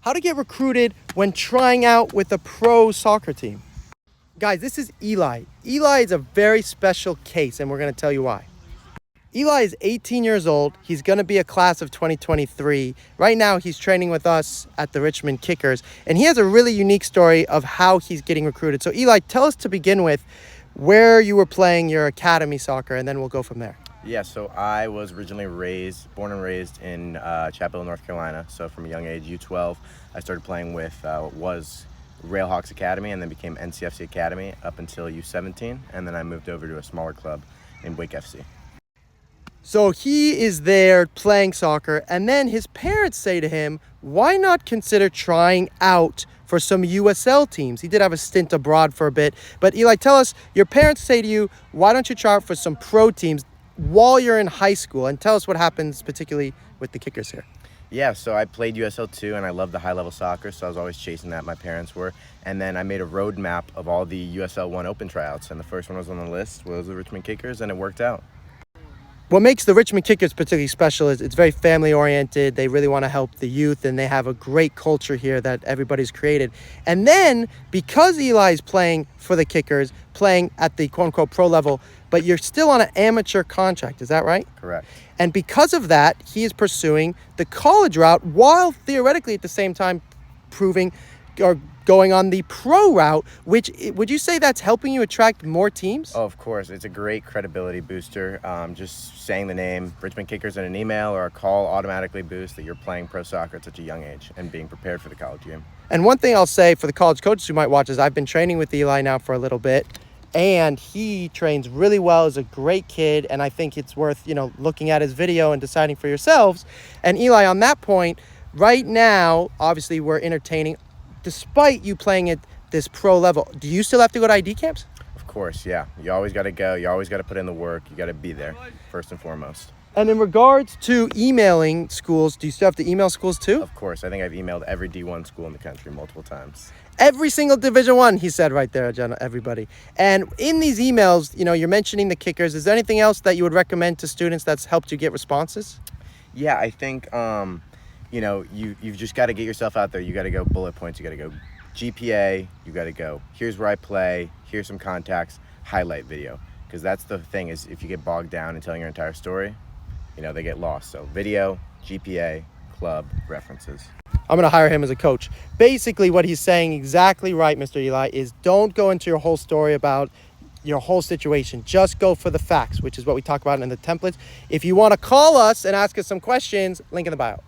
how to get recruited when trying out with a pro soccer team. Guys, this is Eli. Eli is a very special case, and we're going to tell you why. Eli is 18 years old. He's going to be a class of 2023. Right now, he's training with us at the Richmond Kickers, and he has a really unique story of how he's getting recruited. So, Eli, tell us to begin with where you were playing your academy soccer, and then we'll go from there. Yeah, so I was originally born and raised in Chapel Hill, North Carolina. So from a young age, U12, I started playing with what was Railhawks Academy and then became NCFC Academy up until U17. And then I moved over to a smaller club named Wake FC. So he is there playing soccer, and then his parents say to him, why not consider trying out for some USL teams? He did have a stint abroad for a bit. But Eli, tell us, your parents say to you, why don't you try out for some pro teams while you're in high school? And tell us what happens particularly with the Kickers here. Yeah, so I played USL 2 and I loved the high-level soccer, so I was always chasing that, my parents were. And then I made a road map of all the USL 1 open tryouts, and the first one was on the list was the Richmond Kickers, and it worked out. What makes the Richmond Kickers particularly special is it's very family-oriented. They really want to help the youth, and they have a great culture here that everybody's created. And then, because Eli's playing for the Kickers, playing at the quote-unquote pro level, but you're still on an amateur contract, is that right? Correct. And because of that, he is pursuing the college route while theoretically at the same time proving or going on the pro route, which, would you say that's helping you attract more teams? Oh, of course. It's a great credibility booster. Just saying the name Richmond Kickers in an email or a call automatically boosts that you're playing pro soccer at such a young age and being prepared for the college game. And one thing I'll say for the college coaches who might watch is I've been training with Eli now for a little bit, and he trains really well, is a great kid, and I think it's worth, looking at his video and deciding for yourselves. And Eli, on that point, right now, obviously we're entertaining. Despite you playing at this pro level, do you still have to go to ID camps? Of course, yeah. You always got to go. You always got to put in the work. You got to be there, first and foremost. And in regards to emailing schools, do you still have to email schools too? Of course. I think I've emailed every D1 school in the country multiple times. Every single Division I, he said right there, everybody. And in these emails, you're mentioning the Kickers. Is there anything else that you would recommend to students that's helped you get responses? Yeah, I think, you've just got to get yourself out there. You got to go bullet points. You got to go GPA. You got to go, here's where I play. Here's some contacts. Highlight video. Because that's the thing is if you get bogged down in telling your entire story, they get lost. So video, GPA, club, references. I'm going to hire him as a coach. Basically, what he's saying exactly right, Mr. Eli, is don't go into your whole story about your whole situation. Just go for the facts, which is what we talk about in the templates. If you want to call us and ask us some questions, link in the bio.